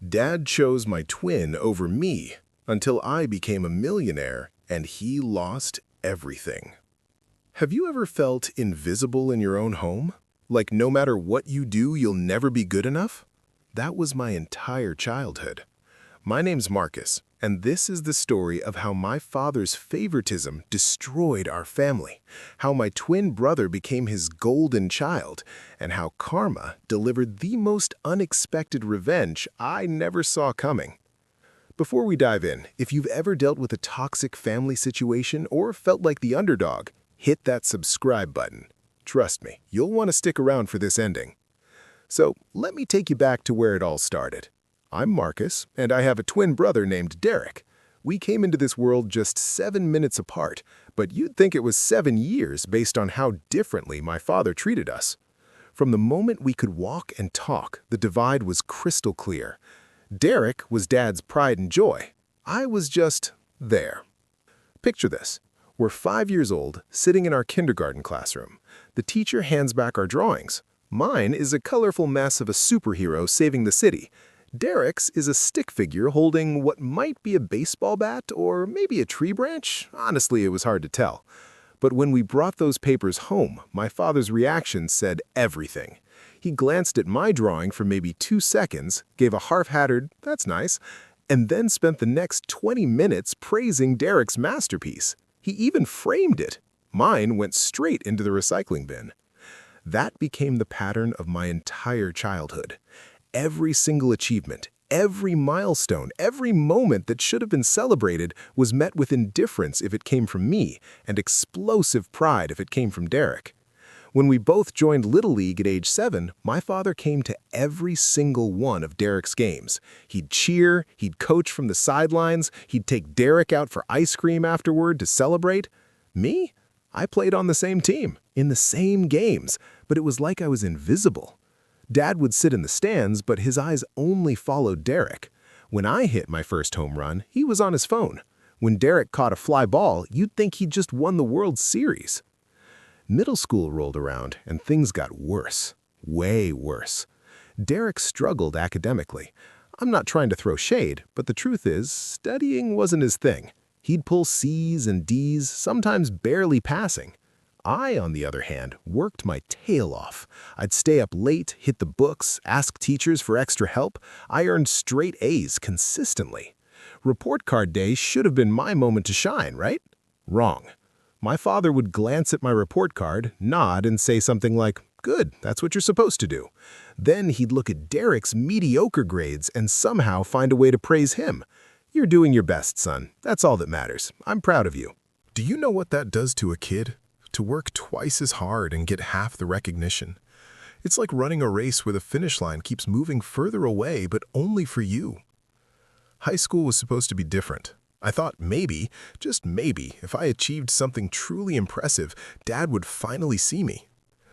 Dad chose my twin over me until I became a millionaire and he lost everything. Have you ever felt invisible in your own home? Like no matter what you do, you'll never be good enough? That was my entire childhood. My name's Marcus, and this is the story of how my father's favoritism destroyed our family, how my twin brother became his golden child, and how karma delivered the most unexpected revenge I never saw coming. Before we dive in, if you've ever dealt with a toxic family situation or felt like the underdog, hit that subscribe button. Trust me, you'll want to stick around for this ending. So let me take you back to where it all started. I'm Marcus, and I have a twin brother named Derek. We came into this world just 7 minutes apart, but you'd think it was 7 years based on how differently my father treated us. From the moment we could walk and talk, the divide was crystal clear. Derek was Dad's pride and joy. I was just there. Picture this. We're 5 years old, sitting in our kindergarten classroom. The teacher hands back our drawings. Mine is a colorful mess of a superhero saving the city. Derek's is a stick figure holding what might be a baseball bat or maybe a tree branch. Honestly, it was hard to tell. But when we brought those papers home, my father's reaction said everything. He glanced at my drawing for maybe 2 seconds, gave a half-hearted, "That's nice," and then spent the next 20 minutes praising Derek's masterpiece. He even framed it. Mine went straight into the recycling bin. That became the pattern of my entire childhood. Every single achievement, every milestone, every moment that should have been celebrated was met with indifference if it came from me, and explosive pride if it came from Derek. When we both joined Little League at age 7, my father came to every single one of Derek's games. He'd cheer, he'd coach from the sidelines, he'd take Derek out for ice cream afterward to celebrate. Me? I played on the same team, in the same games, but it was like I was invisible. Dad would sit in the stands, but his eyes only followed Derek. When I hit my first home run, he was on his phone. When Derek caught a fly ball, you'd think he'd just won the World Series. Middle school rolled around, and things got worse. Way worse. Derek struggled academically. I'm not trying to throw shade, but the truth is, studying wasn't his thing. He'd pull C's and D's, sometimes barely passing. I, on the other hand, worked my tail off. I'd stay up late, hit the books, ask teachers for extra help. I earned straight A's consistently. Report card day should have been my moment to shine, right? Wrong. My father would glance at my report card, nod, and say something like, "Good, that's what you're supposed to do." Then he'd look at Derek's mediocre grades and somehow find a way to praise him. "You're doing your best, son. That's all that matters. I'm proud of you." Do you know what that does to a kid? To work twice as hard and get half the recognition. It's like running a race where the finish line keeps moving further away, but only for you. High school was supposed to be different. I thought maybe, just maybe, if I achieved something truly impressive, Dad would finally see me.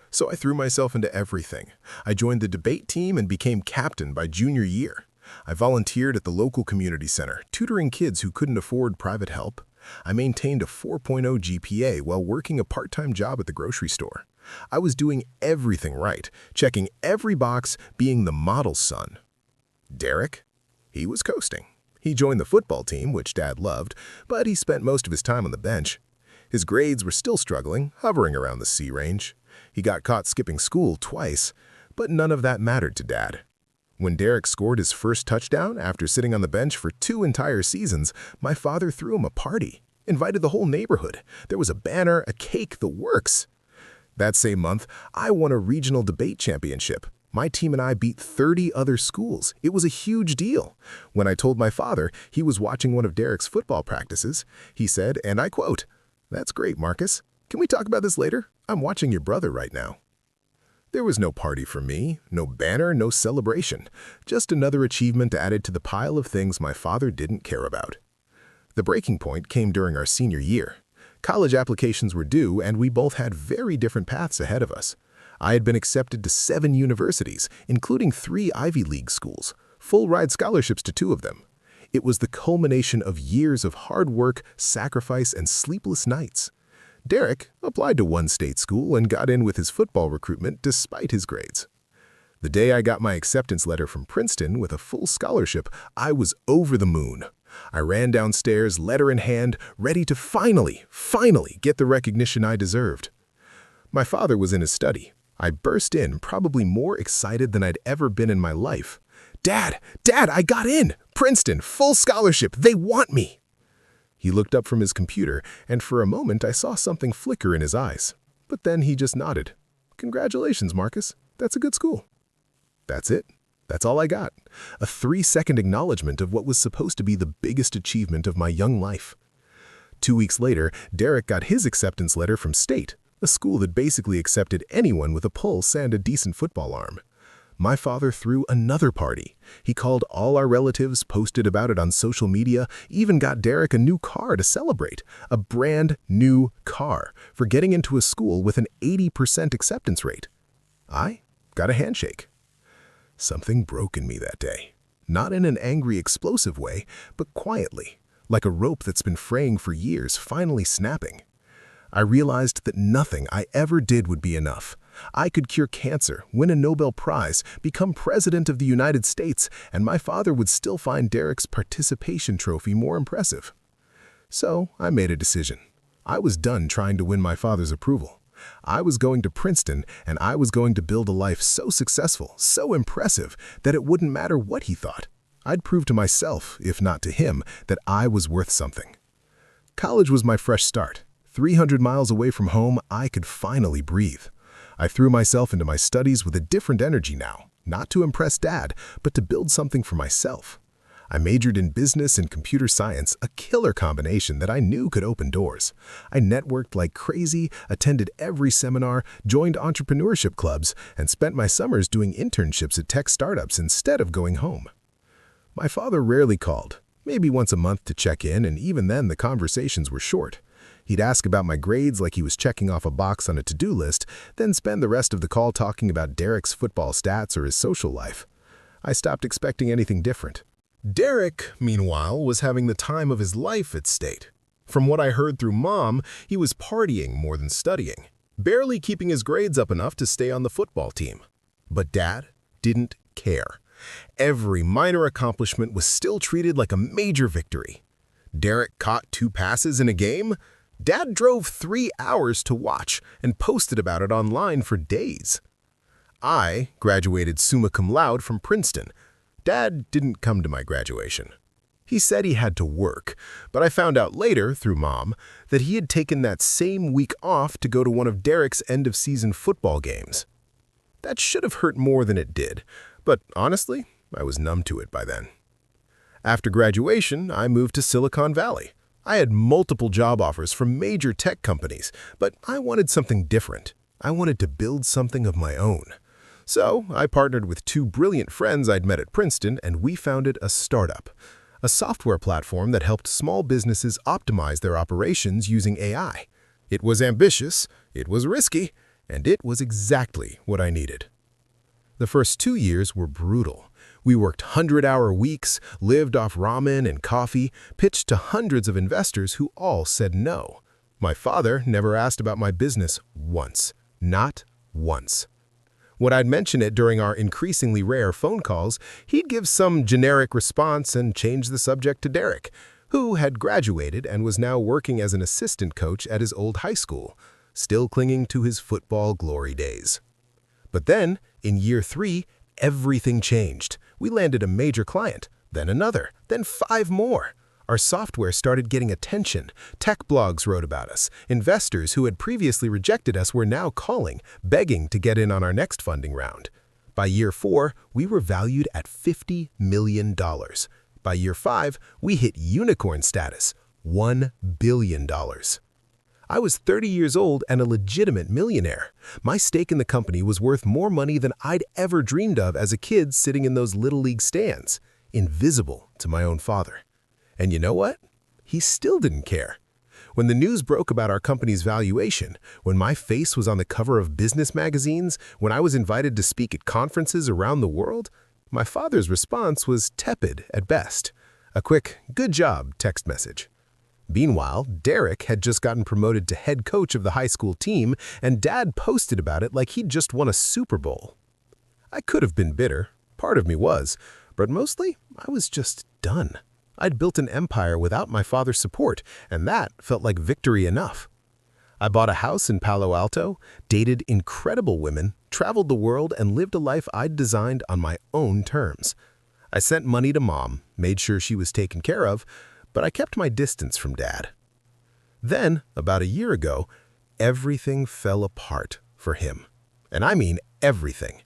So I threw myself into everything. I joined the debate team and became captain by junior year. I volunteered at the local community center, tutoring kids who couldn't afford private help. I maintained a 4.0 GPA while working a part-time job at the grocery store. I was doing everything right, checking every box, being the model son. Derek? He was coasting. He joined the football team, which Dad loved, but he spent most of his time on the bench. His grades were still struggling, hovering around the C range. He got caught skipping school twice, but none of that mattered to Dad. When Derek scored his first touchdown after sitting on the bench for 2 entire seasons, my father threw him a party, invited the whole neighborhood. There was a banner, a cake, the works. That same month, I won a regional debate championship. My team and I beat 30 other schools. It was a huge deal. When I told my father he was watching one of Derek's football practices, he said, and I quote, "That's great, Marcus. Can we talk about this later? I'm watching your brother right now." There was no party for me, no banner, no celebration, just another achievement added to the pile of things my father didn't care about. The breaking point came during our senior year. College applications were due, and we both had very different paths ahead of us. I had been accepted to 7 universities, including 3 Ivy League schools, full-ride scholarships to 2 of them. It was the culmination of years of hard work, sacrifice, and sleepless nights. Derek applied to one state school and got in with his football recruitment despite his grades. The day I got my acceptance letter from Princeton with a full scholarship, I was over the moon. I ran downstairs, letter in hand, ready to finally get the recognition I deserved. My father was in his study. I burst in, probably more excited than I'd ever been in my life. Dad, I got in! Princeton, full scholarship, they want me! He looked up from his computer, and for a moment I saw something flicker in his eyes. But then he just nodded. Congratulations, Marcus. That's a good school. That's it. That's all I got. A 3-second acknowledgement of what was supposed to be the biggest achievement of my young life. 2 weeks later, Derek got his acceptance letter from State, a school that basically accepted anyone with a pulse and a decent football arm. My father threw another party. He called all our relatives, posted about it on social media, even got Derek a new car to celebrate. A brand new car for getting into a school with an 80% acceptance rate. I got a handshake. Something broke in me that day. Not in an angry, explosive way, but quietly, like a rope that's been fraying for years finally snapping. I realized that nothing I ever did would be enough. I could cure cancer, win a Nobel Prize, become president of the United States, and my father would still find Derek's participation trophy more impressive. So I made a decision. I was done trying to win my father's approval. I was going to Princeton, and I was going to build a life so successful, so impressive, that it wouldn't matter what he thought. I'd prove to myself, if not to him, that I was worth something. College was my fresh start. 300 miles away from home, I could finally breathe. I threw myself into my studies with a different energy now, not to impress Dad, but to build something for myself. I majored in business and computer science, a killer combination that I knew could open doors. I networked like crazy, attended every seminar, joined entrepreneurship clubs, and spent my summers doing internships at tech startups instead of going home. My father rarely called, maybe once a month to check in, and even then the conversations were short. He'd ask about my grades like he was checking off a box on a to-do list, then spend the rest of the call talking about Derek's football stats or his social life. I stopped expecting anything different. Derek, meanwhile, was having the time of his life at State. From what I heard through Mom, he was partying more than studying, barely keeping his grades up enough to stay on the football team. But Dad didn't care. Every minor accomplishment was still treated like a major victory. Derek caught 2 passes in a game. Dad drove 3 hours to watch and posted about it online for days. I graduated summa cum laude from Princeton. Dad didn't come to my graduation. He said he had to work, but I found out later, through Mom, that he had taken that same week off to go to one of Derek's end-of-season football games. That should have hurt more than it did, but honestly, I was numb to it by then. After graduation, I moved to Silicon Valley. I had multiple job offers from major tech companies, but I wanted something different. I wanted to build something of my own. So I partnered with 2 brilliant friends I'd met at Princeton, and we founded a startup, a software platform that helped small businesses optimize their operations using AI. It was ambitious, it was risky, and it was exactly what I needed. The first 2 years were brutal. We worked 100-hour weeks, lived off ramen and coffee, pitched to hundreds of investors who all said no. My father never asked about my business once. Not once. When I'd mention it during our increasingly rare phone calls, he'd give some generic response and change the subject to Derek, who had graduated and was now working as an assistant coach at his old high school, still clinging to his football glory days. But then, in year 3, everything changed. We landed a major client, then another, then 5 more. Our software started getting attention. Tech blogs wrote about us. Investors who had previously rejected us were now calling, begging to get in on our next funding round. By year 4, we were valued at $50 million. By year 5, we hit unicorn status, $1 billion. I was 30 years old and a legitimate millionaire. My stake in the company was worth more money than I'd ever dreamed of as a kid sitting in those Little League stands, invisible to my own father. And you know what? He still didn't care. When the news broke about our company's valuation, when my face was on the cover of business magazines, when I was invited to speak at conferences around the world, my father's response was tepid at best. A quick, "good job" text message. Meanwhile, Derek had just gotten promoted to head coach of the high school team, and Dad posted about it like he'd just won a Super Bowl. I could have been bitter. Part of me was. But mostly, I was just done. I'd built an empire without my father's support, and that felt like victory enough. I bought a house in Palo Alto, dated incredible women, traveled the world, and lived a life I'd designed on my own terms. I sent money to Mom, made sure she was taken care of, but I kept my distance from Dad. Then, about a year ago, everything fell apart for him. And I mean everything.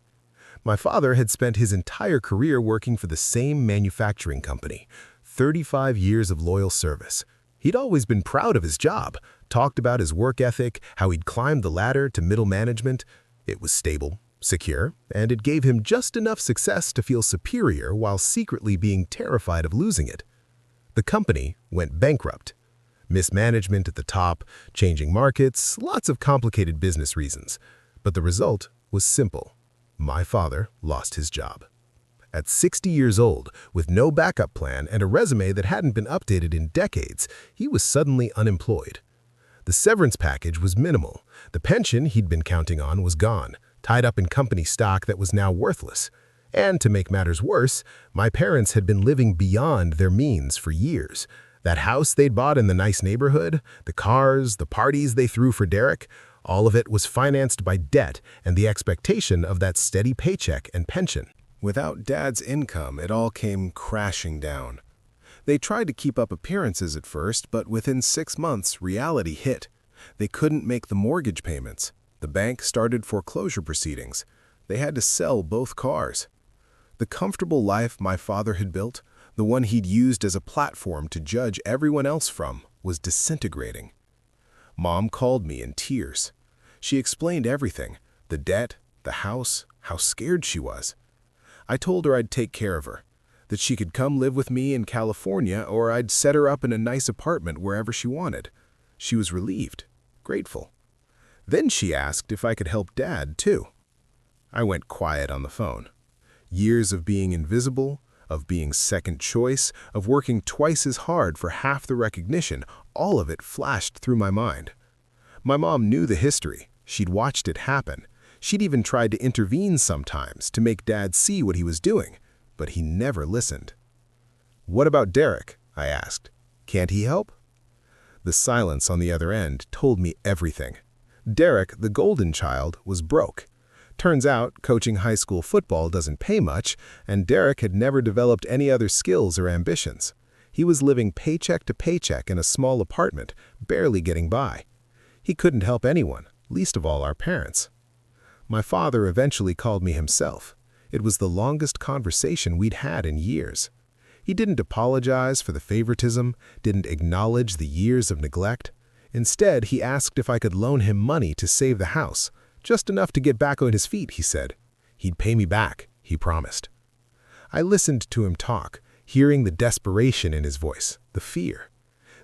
My father had spent his entire career working for the same manufacturing company, 35 years of loyal service. He'd always been proud of his job, talked about his work ethic, how he'd climbed the ladder to middle management. It was stable, secure, and it gave him just enough success to feel superior while secretly being terrified of losing it. The company went bankrupt. Mismanagement at the top, changing markets, lots of complicated business reasons. But the result was simple. My father lost his job. At 60 years old, with no backup plan and a resume that hadn't been updated in decades, he was suddenly unemployed. The severance package was minimal. The pension he'd been counting on was gone, tied up in company stock that was now worthless. And to make matters worse, my parents had been living beyond their means for years. That house they'd bought in the nice neighborhood, the cars, the parties they threw for Derek, all of it was financed by debt and the expectation of that steady paycheck and pension. Without Dad's income, it all came crashing down. They tried to keep up appearances at first, but within 6 months, reality hit. They couldn't make the mortgage payments. The bank started foreclosure proceedings. They had to sell both cars. The comfortable life my father had built, the one he'd used as a platform to judge everyone else from, was disintegrating. Mom called me in tears. She explained everything, the debt, the house, how scared she was. I told her I'd take care of her, that she could come live with me in California or I'd set her up in a nice apartment wherever she wanted. She was relieved, grateful. Then she asked if I could help Dad, too. I went quiet on the phone. Years of being invisible, of being second choice, of working twice as hard for half the recognition, all of it flashed through my mind. My mom knew the history. She'd watched it happen. She'd even tried to intervene sometimes to make Dad see what he was doing, but he never listened. "What about Derek?" I asked. "Can't he help?" The silence on the other end told me everything. Derek, the golden child, was broke. Turns out, coaching high school football doesn't pay much, and Derek had never developed any other skills or ambitions. He was living paycheck to paycheck in a small apartment, barely getting by. He couldn't help anyone, least of all our parents. My father eventually called me himself. It was the longest conversation we'd had in years. He didn't apologize for the favoritism, didn't acknowledge the years of neglect. Instead, he asked if I could loan him money to save the house, just enough to get back on his feet, he said. He'd pay me back, he promised. I listened to him talk, hearing the desperation in his voice, the fear.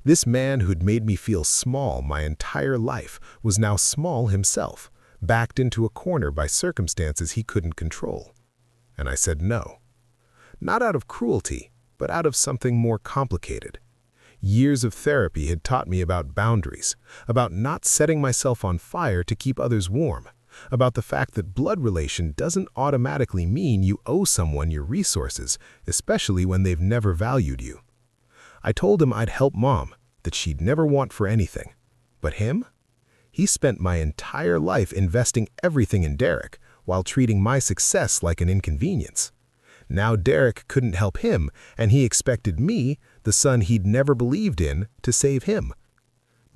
This man who'd made me feel small my entire life was now small himself, backed into a corner by circumstances he couldn't control. And I said no. Not out of cruelty, but out of something more complicated. Years of therapy had taught me about boundaries, about not setting myself on fire to keep others warm, about the fact that blood relation doesn't automatically mean you owe someone your resources, especially when they've never valued you. I told him I'd help Mom, that she'd never want for anything. But him? He spent my entire life investing everything in Derek, while treating my success like an inconvenience. Now Derek couldn't help him, and he expected me, the son he'd never believed in, to save him.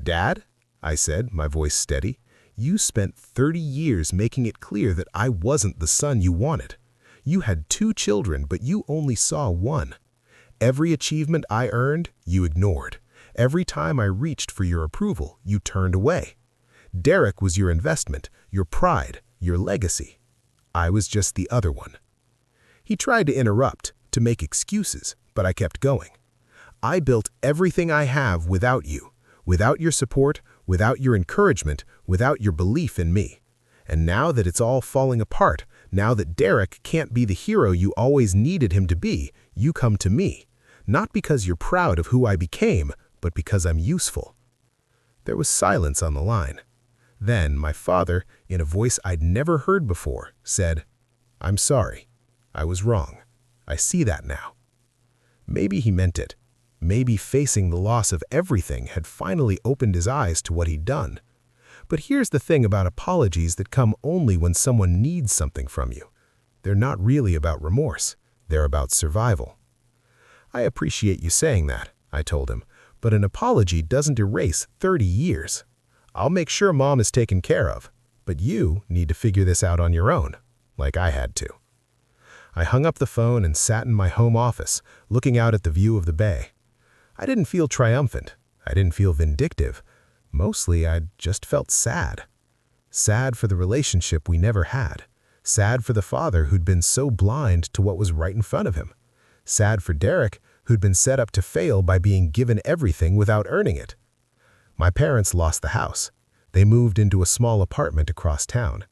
"Dad," I said, my voice steady, "you spent 30 years making it clear that I wasn't the son you wanted. You had 2 children, but you only saw 1. Every achievement I earned, you ignored. Every time I reached for your approval, you turned away. Derek was your investment, your pride, your legacy. I was just the other one." He tried to interrupt, to make excuses, but I kept going. "I built everything I have without you, without your support, without your encouragement, without your belief in me. And now that it's all falling apart, now that Derek can't be the hero you always needed him to be, you come to me, not because you're proud of who I became, but because I'm useful." There was silence on the line. Then my father, in a voice I'd never heard before, said, "I'm sorry. I was wrong. I see that now." Maybe he meant it. Maybe facing the loss of everything had finally opened his eyes to what he'd done. But here's the thing about apologies that come only when someone needs something from you. They're not really about remorse. They're about survival. "I appreciate you saying that," I told him, "but an apology doesn't erase 30 years. I'll make sure Mom is taken care of, but you need to figure this out on your own, like I had to." I hung up the phone and sat in my home office, looking out at the view of the bay. I didn't feel triumphant. I didn't feel vindictive. Mostly, I just felt sad. Sad for the relationship we never had. Sad for the father who'd been so blind to what was right in front of him. Sad for Derek, who'd been set up to fail by being given everything without earning it. My parents lost the house. They moved into a small apartment across town.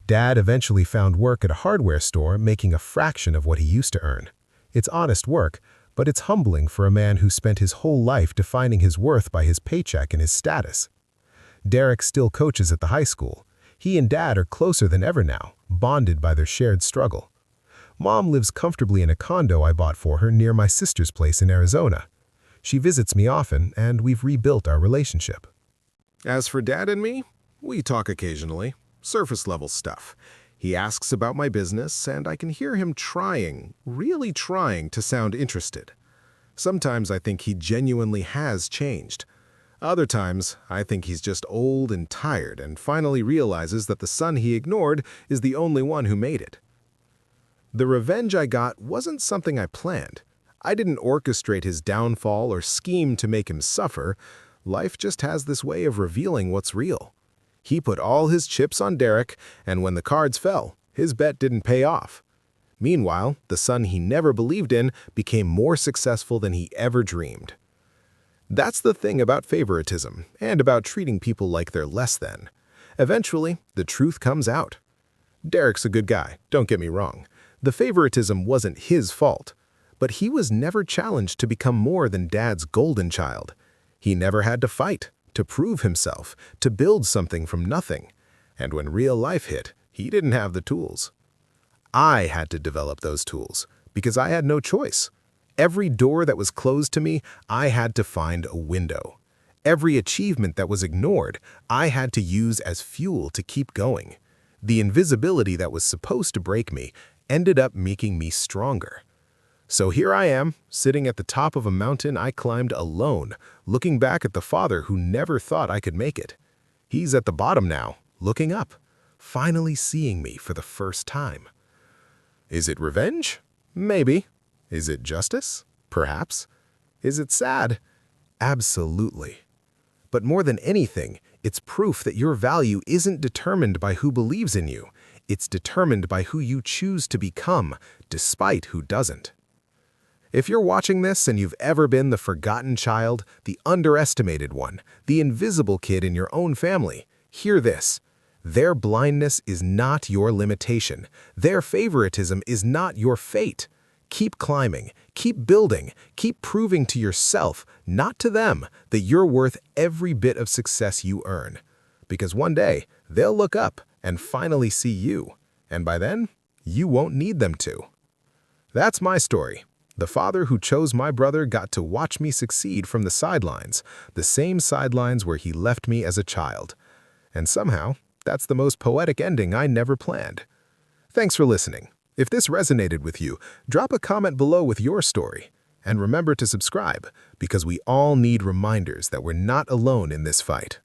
Dad eventually found work at a hardware store, making a fraction of what he used to earn. It's honest work, but it's humbling for a man who spent his whole life defining his worth by his paycheck and his status. Derek still coaches at the high school. He and Dad are closer than ever now, bonded by their shared struggle. Mom lives comfortably in a condo I bought for her near my sister's place in Arizona. She visits me often, and we've rebuilt our relationship. As for Dad and me, we talk occasionally, surface-level stuff. He asks about my business, and I can hear him trying, really trying to sound interested. Sometimes I think he genuinely has changed. Other times, I think he's just old and tired and finally realizes that the son he ignored is the only one who made it. The revenge I got wasn't something I planned. I didn't orchestrate his downfall or scheme to make him suffer. Life just has this way of revealing what's real. He put all his chips on Derek, and when the cards fell, his bet didn't pay off. Meanwhile, the son he never believed in became more successful than he ever dreamed. That's the thing about favoritism, and about treating people like they're less than. Eventually, the truth comes out. Derek's a good guy, don't get me wrong. The favoritism wasn't his fault. But he was never challenged to become more than Dad's golden child. He never had to fight, to prove himself, to build something from nothing. And when real life hit, he didn't have the tools. I had to develop those tools, because I had no choice. Every door that was closed to me, I had to find a window. Every achievement that was ignored, I had to use as fuel to keep going. The invisibility that was supposed to break me ended up making me stronger. So here I am, sitting at the top of a mountain I climbed alone, looking back at the father who never thought I could make it. He's at the bottom now, looking up, finally seeing me for the first time. Is it revenge? Maybe. Is it justice? Perhaps. Is it sad? Absolutely. But more than anything, it's proof that your value isn't determined by who believes in you. It's determined by who you choose to become, despite who doesn't. If you're watching this and you've ever been the forgotten child, the underestimated one, the invisible kid in your own family, hear this. Their blindness is not your limitation. Their favoritism is not your fate. Keep climbing, keep building, keep proving to yourself, not to them, that you're worth every bit of success you earn. Because one day, they'll look up and finally see you. And by then, you won't need them to. That's my story. The father who chose my brother got to watch me succeed from the sidelines, the same sidelines where he left me as a child. And somehow, that's the most poetic ending I never planned. Thanks for listening. If this resonated with you, drop a comment below with your story. And remember to subscribe, because we all need reminders that we're not alone in this fight.